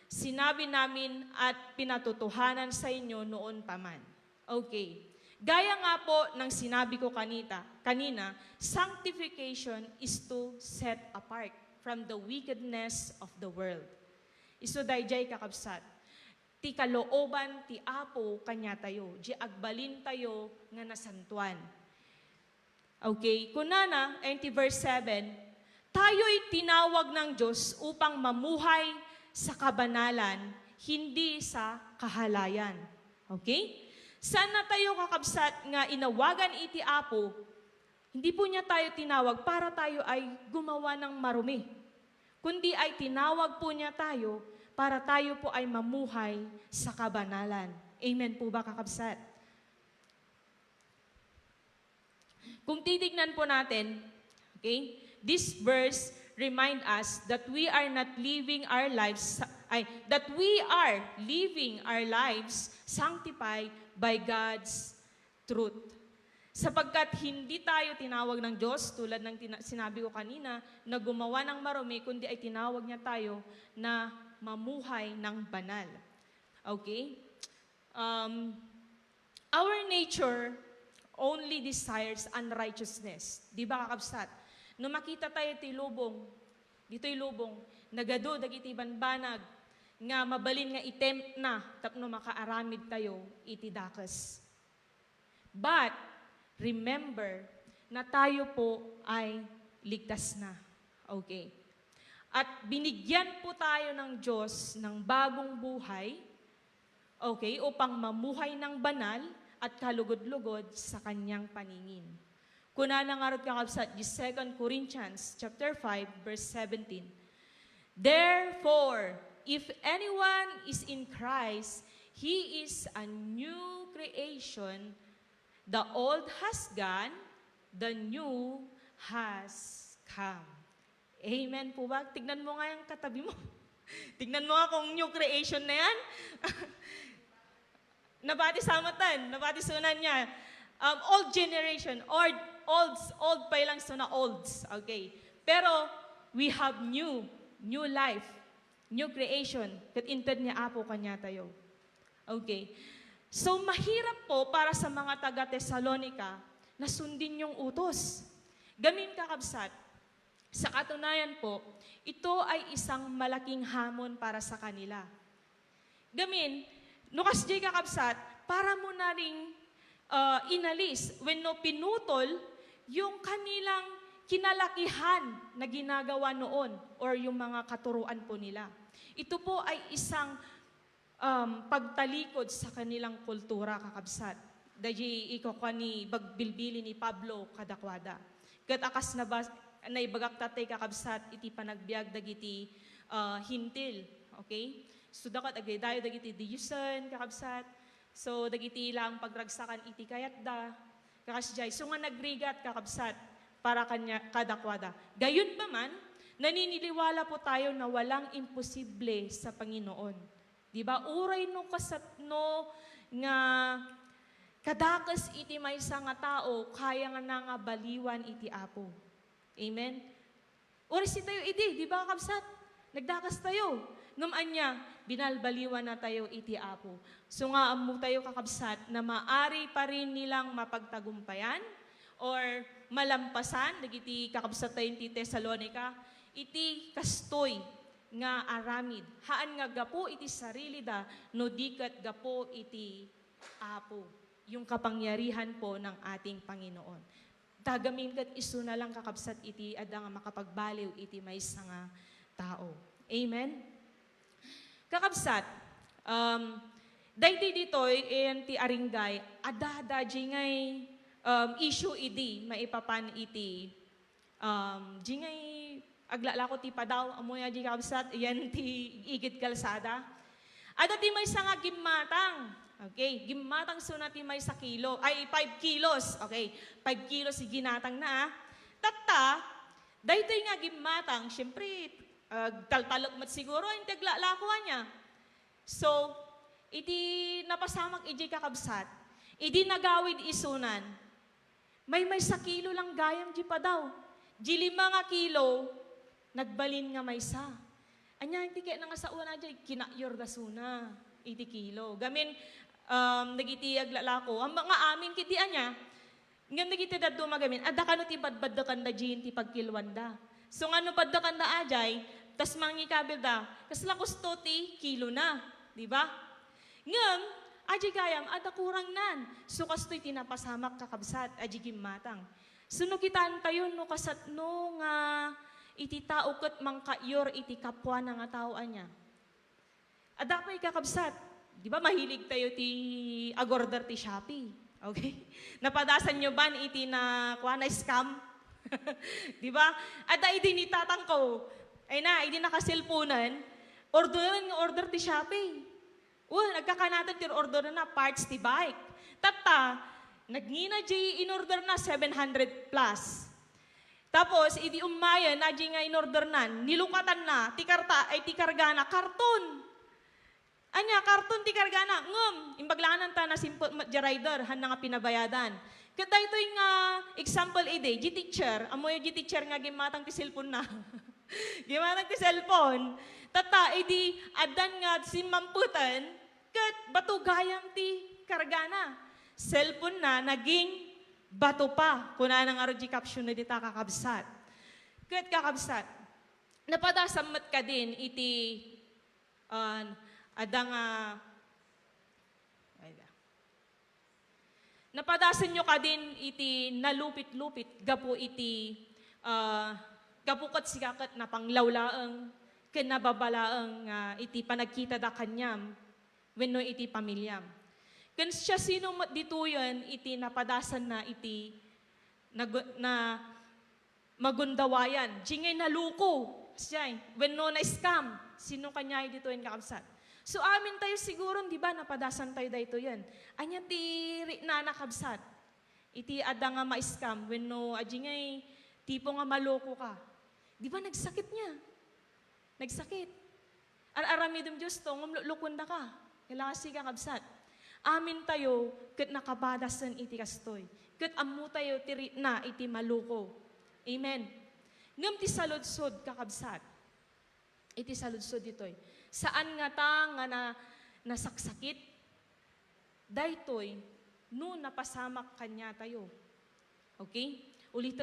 sinabi namin at pinatutuhanan sa inyo noon pa man. Okay. Gaya nga po ng sinabi ko kanina, sanctification is to set apart from the wickedness of the world. Iso dayjay kakabsat. Ti kalooban ti Apo kanya tayo, di agbalin tayo nga nasantuan. Okay, kunana, ayun ti verse 7, tayo'y tinawag ng Diyos upang mamuhay sa kabanalan, hindi sa kahalayan. Okay? Sana tayo kakabsat nga inawagan iti Apo, hindi po niya tayo tinawag para tayo ay gumawa ng marumi. Kundi ay tinawag po niya tayo para tayo po ay mamuhay sa kabanalan. Amen po ba kakabsat? Kung titignan po natin, okay, this verse remind us that we are living our lives sanctified by God's truth. Sapagkat hindi tayo tinawag ng Diyos, tulad ng sinabi ko kanina, na gumawa ng marumi, kundi ay tinawag niya tayo na mamuhay ng banal. Okay? Our nature only desires unrighteousness. Di ba kakabsat? No makita tayo ti lubong, dito'y lubong, nagado dagiti banbanag, nga mabalin nga itempt na, tapno makaaramid tayo iti dakes. But, remember, na tayo po ay ligtas na. Okay. At binigyan po tayo ng Diyos ng bagong buhay, okay, upang mamuhay ng banal at kalugod-lugod sa kanyang paningin. Kuna na nga rin kakabsat, 2 Corinthians chapter 5, verse 17. Therefore, if anyone is in Christ, he is a new creation. The old has gone, the new has come. Amen po ba? Tignan mo nga yung katabi mo. Tignan mo nga kung new creation na yan. Nabati samatan, nabati sunan niya. Old generation, old pa lang suna olds. Okay. Pero, we have new life. New creation, kat inted niya Apo kanya tayo. Okay. So, mahirap po para sa mga taga-Tesalonika na sundin yung utos. Gamin kakabsat, sa katunayan po, ito ay isang malaking hamon para sa kanila. Gamin, nukas jay kakabsat, para mo na ring inalis, when no pinutol, yung kanilang kinalakihan na ginagawa noon or yung mga katuruan po nila. Ito po ay isang pagtalikod sa kanilang kultura kakabsat. Dahi ikaw ka ni bagbilbili ni Pablo kadakwada. Kat akas na ba naibagak tatay kakabsat iti panagbiag dagiti hintil. Okay? So dakat agaydayo dagiti diyusan kakabsat. So dagiti lang pagragsakan iti kayat da. Kakasjay. So nga nagrigat kakabsat para kanya kadakwada. Gayon pa man, naniniwala po tayo na walang imposible sa Panginoon. Di ba? Uray no kasatno nga Kadakas iti maysa nga tao, kaya nga nangabaliwan iti Apo. Amen? Oras tayo idi, di ba kabsat? Nagdakas tayo. Ngaman niya, binalbaliwan na tayo iti Apo. So nga amo tayo kakabsat na maari pa rin nilang mapagtagumpayan or malampasan, nagiti kakabsat tayo iti Tesalonica, iti kastoy nga aramid. Haan nga gapo iti sarili da, no dikat gapo iti Apo. Yung kapangyarihan po ng ating Panginoon. Tagamin kat iso na lang kakabsat iti ada nga makapagbaliw iti maysa nga tao. Amen? Kakabsat, dahil dito'y ti aringgay, ada jingay issue idi, maipapan iti, jingay aglalako ti padaw, amoy di kakabsat, yan ti igit kalsada. Ada ti may nga gimatang, okay, gimatang suna ti may 5 kilos, okay, 5 kilos si ginatang na, tatta, dahil nga gimatang, syempre, taltalok mat siguro, hindi aglalakwa niya. So, iti napasamak iti kakabsat, iti nagawid isunan, may 1 kilo lang gayam di pa daw. Di 5 nga kilo, nagbalin nga maysa. Anya, hindi kaya nga sa una dyan, kinayor da suna, iti kilo. Gamin, nagiti aglalako, ang mga amin kiti anya, ngam nagiti daddo magamin, ada ka no ti badbad da kanda dyan ti pagkilwanda. So nga no padda kanda ajay, tas mangikabil da, kasla kusto ti kilo na, di ba? Ngam, aji gayam, ada kurang nan. So kasto'y tinapasamak kakabsat, aji gimatang. So no kitaan tayo, no kasat no nga, iti tao kat mangkayor, iti kapwa na nga taoan niya. Ada pa'y kakabsat, di ba mahilig tayo ti agorder ti Shopee, okay? Napadasan nyo ba iti na scam? Di ba? Ada idi ni tatang ko, ay na, idi nakasilpunan, order ti Shopee. Nagkakanatan ti order na parts ti bike. Tata, nagngina di in-order na 700 plus. Tapos, idi umayan, na di nga in-order na, nilukatan na, ti kargana, karton. Anya, karton ti kargana, imbaglanan ta na simple rider, han nga pinabayadan. Kata ito yung example ide, G-teacher, amoy G-teacher nga gimatang ti cellphone na. Gimatang ti cellphone. Tata, edi adan nga simamputan, kat bato gayam ti kargana. Cellphone na, naging bato pa. Kuna nang aro di caption na dita kakabsat. Kat kakabsat, napadasamat ka din iti adang napadasan nyo ka din iti nalupit-lupit, gapo iti, gapukat sikakat na panglawlaang, kinababalaang iti panagkita da kanyam, wenno iti pamilyam. Kan siya sino dituyan iti napadasan na iti na magundawayan, jingay naluko, siya, wenno na scam, sino kanya dituyan kakabsat. So amin tayo siguro, di ba, napadasan tayo dahito yan. Anya ti na nakabsat. Iti ada nga ma-scam, when no, aji ngay, tipo nga maloko ka. Di ba, nagsakit niya? Nagsakit. Aramidum Diyos to, lukunda ka. Kalasi ka kabsat. Amin tayo, kat nakabadasan iti kastoy. Kat amu tayo ti na iti maloko. Amen. Ngam ti saludsod kakabsat. Iti saludsod ito'y. Saan nga ta nga nasaksakit? Daytoy, no napasamak kanya tayo. Okay? Ulit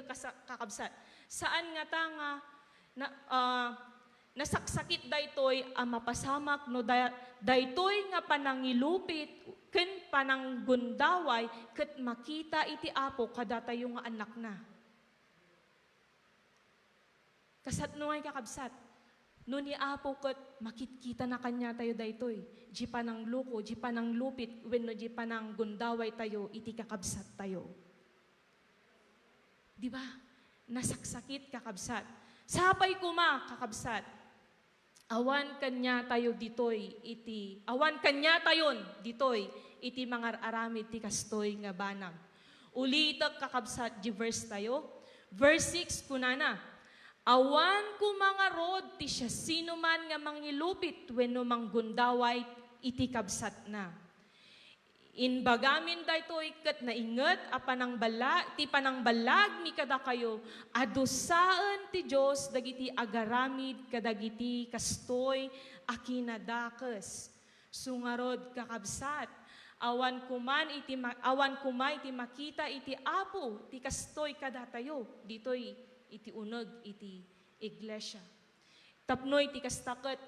kakabsat. Saan nga ta nga nasaksakit daytoy ang mapasamak no daytoy nga panangilupit ken pananggundaway ket makita iti Apo kada tayo nga anak na. Kasat no ay kakabsat. No ni Apo ket makitkita na kanya tayo daytoy. Di pa nang luko, di pa nang lupit, wenno di pa nang gundaway tayo, iti kakabsat tayo. Di ba? Nasaksakit kakabsat. Sapay kuma kakabsat. Awan kanya tayo ditoy iti, awan kanya tayon ditoy iti mga aramid ti kastoy nga banag. Ulitak kakabsat di verse tayo. Verse 6 kunana. Awan ko mga rod ti siya sino man nga mangilupit wenno manggundaway iti kabsat na. Inbagamin daytoy ket nainget a panangbalag ti panangbalag ni kada kayo adusaan ti Dios dagiti agaramid kadagiti kastoy a kinadakes. Sungarod kakabsat, awan kumay iti makita iti Apo ti kastoy kadatayo ditoy iti uneg iti iglesia. Tapnoy ti kastaket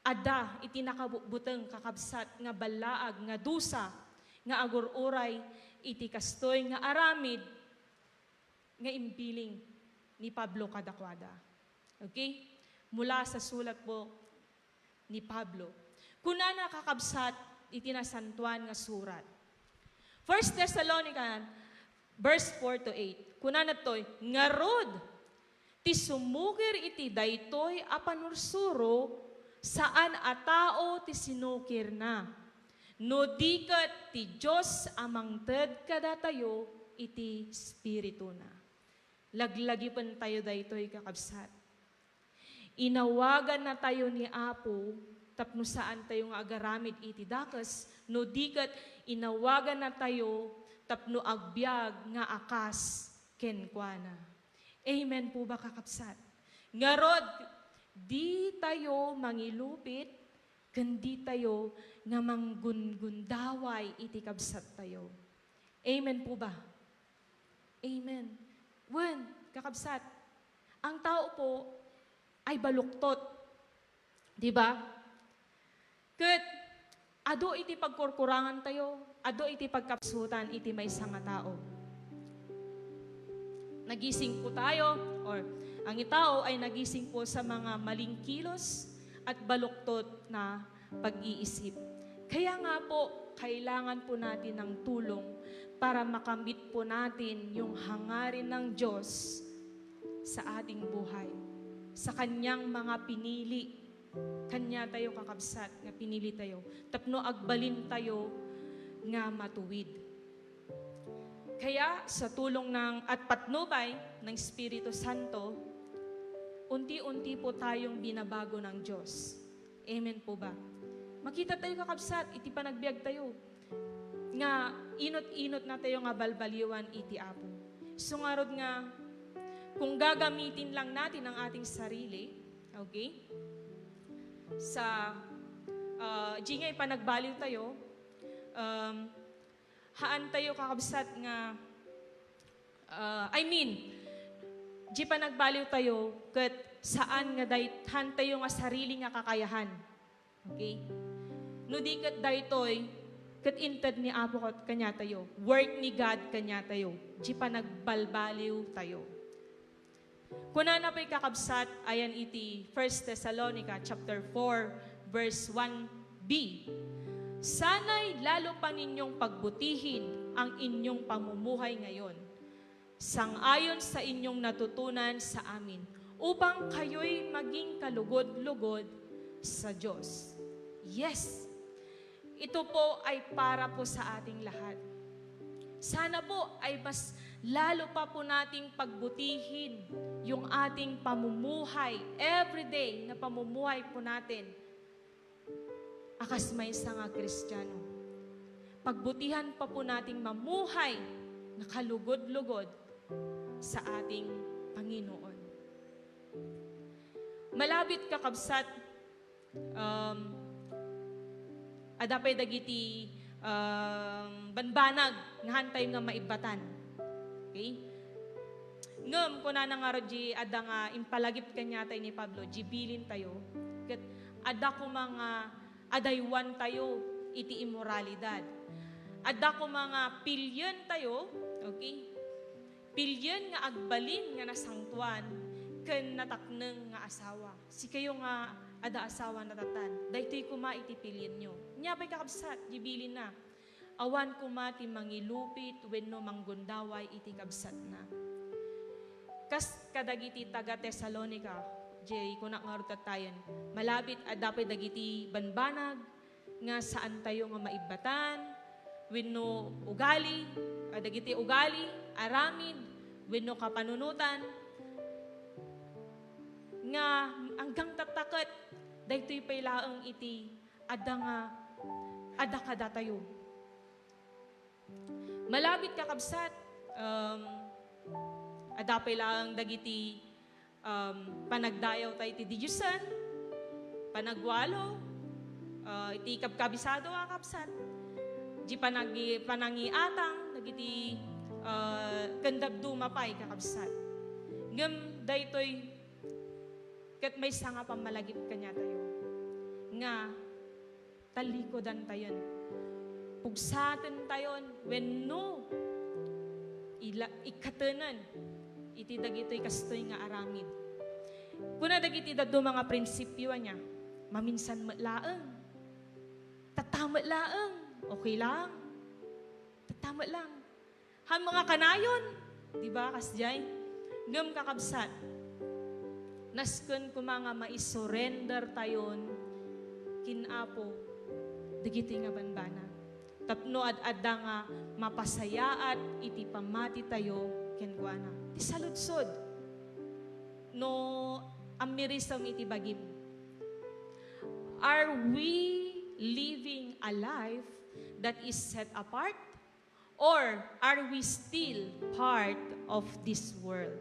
ada iti nakabuteng kakabsat nga balaag nga dusa nga agururay iti kastoy nga aramid nga impiling ni Pablo kadakwada. Okay? Mula sa sulat po ni Pablo. Kunana kakabsat iti nasantuan nga surat. 1 Thessalonians verse 4 to 8. Kunana toy ngarod ti sumukir iti daytoy a panursuro saan a tao ti sinukir na. No diket ti Diyos amangted kadatayo iti Espiritu na. Laglagi pen tayo daytoy kakabsat. Inawagan na tayo ni Apo tapno saan tayo nga agaramid iti dakes. No diket inawagan na tayo tapno agbyag nga akas kenkwana. Amen po ba kakabsat? Ngarod, di tayo mangilupit, kundi tayo nga manggungundaway iti kabsat tayo. Amen po ba? Amen. Wen, kakabsat, ang tao po ay baluktot. Di ba? Ket, ado iti pagkurkurangan tayo, ado iti pagkapsutan iti maysa nga tao. Nagising po tayo, or ang itao ay nagising po sa mga maling kilos at baluktot na pag-iisip. Kaya nga po, kailangan po natin ng tulong para makamit po natin yung hangarin ng Diyos sa ating buhay. Sa Kanyang mga pinili. Kanya tayo kakabsat, nga pinili tayo. Tapno agbalin tayo nga matuwid. Kaya sa tulong ng at patnubay ng Espiritu Santo, unti-unti po tayong binabago ng Diyos. Amen po ba? Makita tayo kakabsat, iti panagbiag tayo. Nga inot-inot na tayo nga balbaliwan iti Apo. Sungarod nga, kung gagamitin lang natin ang ating sarili, okay? Sa, di nga ipanagbaliw tayo, haan tayo kakabsat nga, di panagbaliw tayo, ket saan nga dayhan tayo nga sarili nga kakayahan. Okay? No di ket daytoy, ket inted ni Apo kanya tayo. Work ni God kanya tayo. Di pa nagbalbaliw tayo. Kunana pa'y kakabsat, ayan iti 1 Thessalonica chapter 4, verse 1b. Sana'y lalo pa ninyong pagbutihin ang inyong pamumuhay ngayon, sangayon sa inyong natutunan sa amin, upang kayo'y maging kalugod-lugod sa Diyos. Yes, ito po ay para po sa ating lahat. Sana po ay mas lalo pa po nating pagbutihin yung ating pamumuhay, everyday na pamumuhay po natin. Akas may isa nga Kristiyano. Pagbutihan pa po nating mamuhay na kalugod-lugod sa ating Panginoon. Malabit kakabsat, adapay dagiti banbanag nga hantay nga maibatan. Okay? Ngem kuna na nga di ada nga impalagip kanya tayo ni Pablo, jibilin tayo. Ket ada ko mga adaywan tayo iti immoralidad. Ada ko mga pilyon tayo, okay? Pilyon nga agbalin nga nasangtuan ken natakneng nga asawa. Si kayo nga ada asawa natatan. Daytoy kuma iti pilyon nyo. Nya pa'y kakabsat, jibilin na. Awan kuma ti mangilupit wenno manggundaway iti kabsat na. Kas kadagiti taga Thessalonica, jay kunak nga rutatayan, malabit adapay dagiti banbanag nga saan tayo nga maibatan, wenno ugali, dagiti ugali, aramid, wenno kapanunutan, nga hanggang tataket, daytoy pay laeng iti ada nga ada kada tayo. Malapit kakabsat, adapay lang dagiti panagdayaw tayo iti Diyosan, panagwalo, iti kabkabisado kakabsat, di panangiatang, dagiti kandagdumapay kakabsat. Ngem daytoy ket may sanga pamalagip kanya tayo. Nga talikodan tayon. Pugsaten tayon wenno ikatanan iti dagitoy kastoy nga aramid. Kuna dagiti daddo mga prinsipyo niya, maminsan matlaeng. Tatama laeng, okay lang. Tatama lang. Han mga kanayon, di ba kasjay? Ngem kakabsat. Nasken ko mga maisurrender tayon kinapo dagiti nga banbana. Tapno ad-adda nga mapasayaat iti pamati tayo kenkuana. Ti saludsod no amirisam iti bagim. Are we living a life that is set apart? Or are we still part of this world?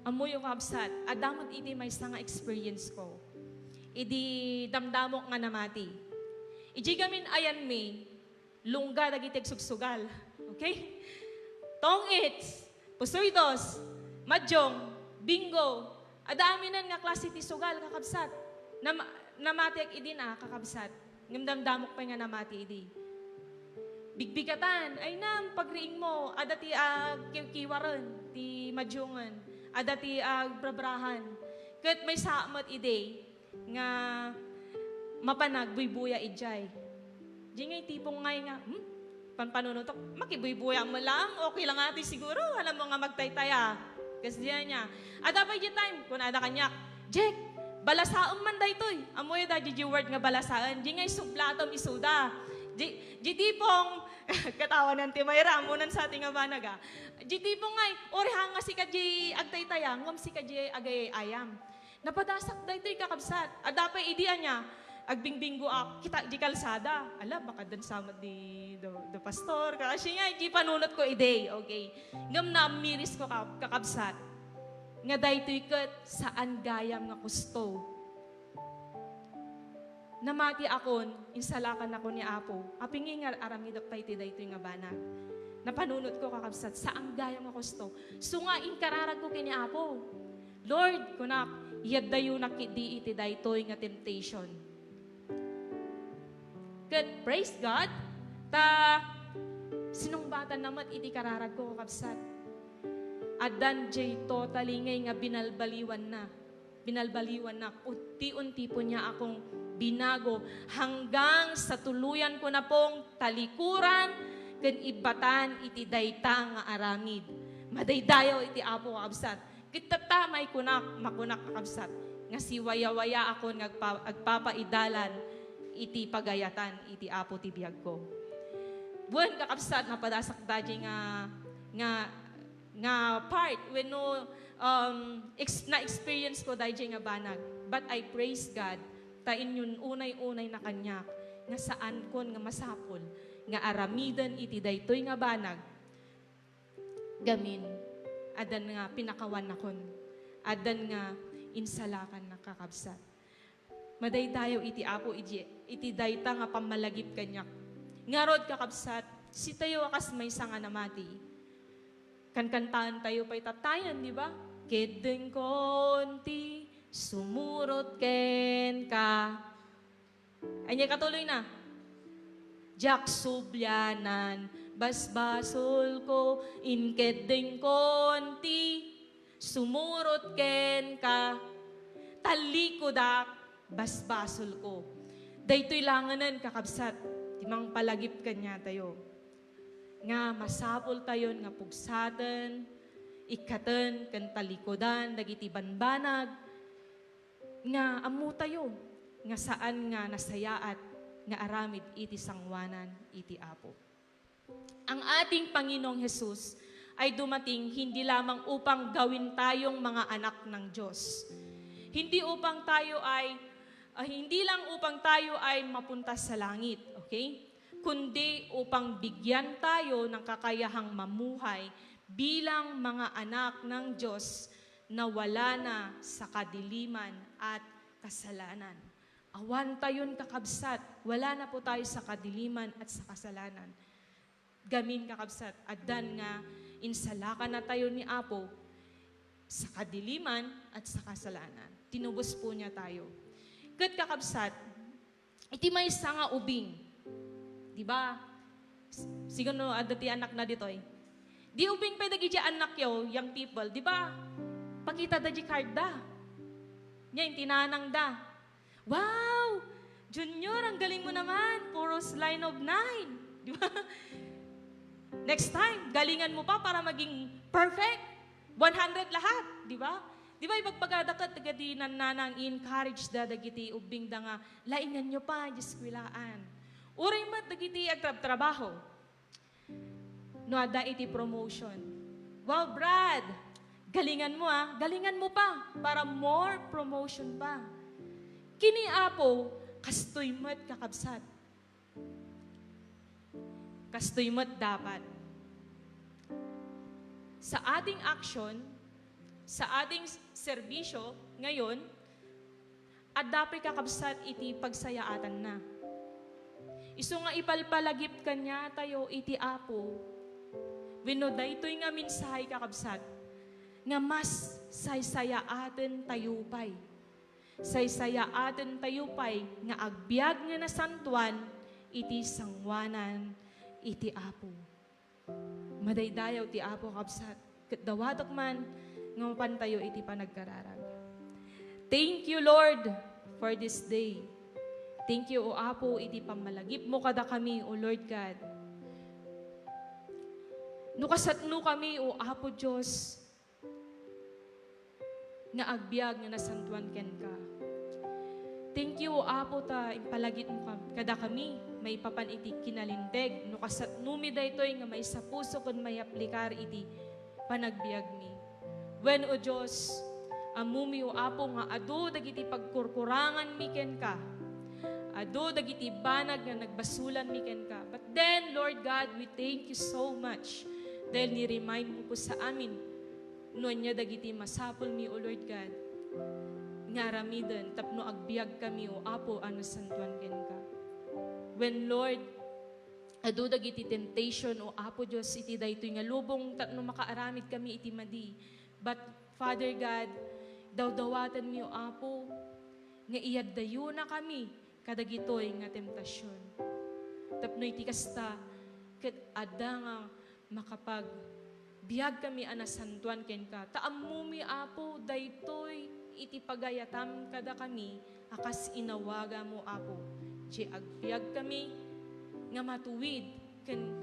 Amoy yung kabsat, adamot iti may nga experience ko. Idi damdamok nga namati. Iji gamin ayan mi, lungga dagitig sugsugal. Okay? Tongits, pusoydos, madyong, bingo, adaminan nga klase ti sugal kakabsat. Namati ak idi na kakabsat. Ngamdamdamok pa nga namati idi. Bigbigatan, ay nam, pagriing mo, adati kiwaran, ti madyongan, adati brabrahan. Kat may saamat ide, nga mapanag buybuya ijay. Di ngay tipong ngay nga, panpanunutok, makibuybuya mo lang, okay lang ati siguro, alam mo nga magtaytaya. Kasi diyan niya. Adapay di time, kung ada kanyak, Jack, balasaan man daytoy. Amoy da di word nga balasaan, di ngay sublatom isuda. Di tipong, katawan ng timayra, amunan sa ating abanaga. Di tipong ngay, orihang nga si ka di agtaytaya, ngam si ka di agay ayam. Napadasak daytoy kakabsat. Adapay idiya niya, agbingbinggo kita di kalsada. Ala, baka dan samad di the pastor. Kasi nga, di panunot ko ide, okay. Ngam na miris ko kakabsat. Nga daytoy ket saan gayam nga kusto. Namati akon, insalakan ako ni Apo. Apingi nga aramidok tayo ti daytoy nga banag. Napanunot ko kakabsat, saan gayam nga kusto. So nga, inkararag ko kini Apo. Lord, kunak, yaddayo nakidi iti daytoy nga temptation. Good, praise God. Sinumbatan naman iti kararag ko kakabsat. Adan jay totally ngay nga binalbaliwan na. Unti-unti po niya akong binago hanggang sa tuluyan ko na pong talikuran ken ibatan iti dayta nga aramid. Madaydayaw iti Apo kakabsat. Kitatamay kunak makunak kakabsat. Nga si waya-waya ako agpapaidalan iti pagayatan iti Apo ti biag ko. Buwan kakabsat napadasak dadya nga part when no na-experience ko dadya nga banag. But I praise God tain yun unay-unay na kanya nga saan kon nga masapol nga aramidan iti daytoy nga banag gamin adan nga pinakawan nakon adan nga insalakan na kakabsat. Madaydayaw iti Apo iti dayta nga pamalagip kanyak. Ngarod kakabsat, si tayo akas may sanga namati. Kankantaan tayo pa'y tatayan, di ba? Kedeng konti, sumurot ken ka. Ay niya katuloy na. Jak subyanan, basbasol ko, inkedeng konti, sumurot ken ka. Talikodak, basbasol ko. Daytoy langanan kakabsat, timang palagip kanya tayo. Nga masapol tayo nga pugsaten, ikaten, kan talikodan, dagiti banbanag, nga amu tayo, nga saan nga nasayaat, nga aramid iti sangwanan, iti Apo. Ang ating Panginoong Hesus ay dumating hindi lamang upang gawin tayong mga anak ng Diyos. Hindi upang tayo ay hindi lang upang tayo ay mapunta sa langit, okay? Kundi upang bigyan tayo ng kakayahang mamuhay bilang mga anak ng Diyos na wala na sa kadiliman at kasalanan. Awan tayon kakabsat, wala na po tayo sa kadiliman at sa kasalanan. Gamin kakabsat, adan nga insalakan na tayo ni Apo sa kadiliman at sa kasalanan. Tinubos po niya tayo. Kat kakabsat, iti may nga ubing. Diba? Siguro adati anak na ditoy. Di ubing pa dagi anak yo, young people. Diba? Pakita da di card da. Nya, tinanang da. Wow! Junior, ang galing mo naman. Puros line of 9. Di ba? Next time, galingan mo pa para maging perfect. 100 lahat. Di ba? Di ba, ipagpagadakat, tagadi nananang encourage da, dagiti ubing da nga, laingan nyo pa, jeswilaan. Uray mat, dagiti agtrab-trabaho. No, ada iti promotion. Wow, Brad! Galingan mo galingan mo pa para more promotion pa. Kini Apo, kastoy mo't kakabsat. Kastoy mo't dapat. Sa ating action, sa ating serbisyo ngayon, at dapat kakabsat iti pagsayaatan na. Iso nga ipalpalagip kanya tayo iti Apo. Winoday ito'y nga minsahay kakabsat, nga mas saysayaaten tayo pa'y. Saysayaaten tayo pa'y nga agbyag nga nasantuan iti sangwanan iti Apo. Madaydayaw ti Apo kabsat. Dawatok man nga mapantayo iti panagkararag. Thank you, Lord, for this day. Thank you, O Apo, iti pamalagip mo kada kami, O Lord God. Nukasatno kami, O Apo Diyos, nga agbyag nga nasantuan ken ka. Thank you, O Apo, ta impalagit mo kada kami, may papan iti kinalinteg, nukasatno mi daytoy nga may sa puso kun may aplikar iti panagbiag mi. When, O Diyos, amumi, O Apo, nga adu dagiti pagkurkurangan mi ken ka, adu dagiti banag nga nagbasulan mi ken ka. But then, Lord God, we thank you so much dahil ni-remind mo po sa amin noon niya dagiti masapol mi, O Lord God, nga ramiden tapno agbiag kami, O Apo, ano santuan ken ka. When, Lord, adu dagiti temptation, O Apo Diyos, iti daytoy nga lubong tapno makaaramid kami iti madi. But, Father God, dawdawatan mi, O Apo, nga iyaddayo na kami kadagitoy nga temptasyon. Tapno iti kasta, ket ada nga makapag biyag kami anasantuan ken ka. Taamumi, Apo, daytoy iti pagayatam kada kami, akas inawaga mo, Apo. Ti agbiag kami nga matuwid ken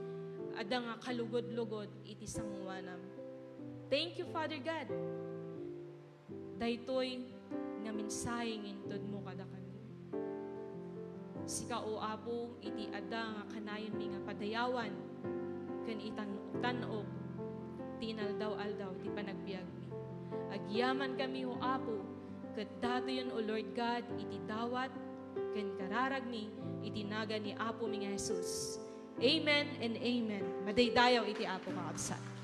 ada nga kalugod-lugod iti sangwanam. Thank you, Father God. Daytoy nga mensaheng intod mo kada kami. Sika, O Apo, iti ada nga kanayon mi nga padayawan ken itan-og tinaldaw-aldaw ti panagbiag mi. Agyaman kami, O Apo, ket datoyon, O Lord God, iti dawat ken kararag mi itinaga ni Apo mi nga Jesus. Amen and amen. Madaydayaw iti Apo kakabsat.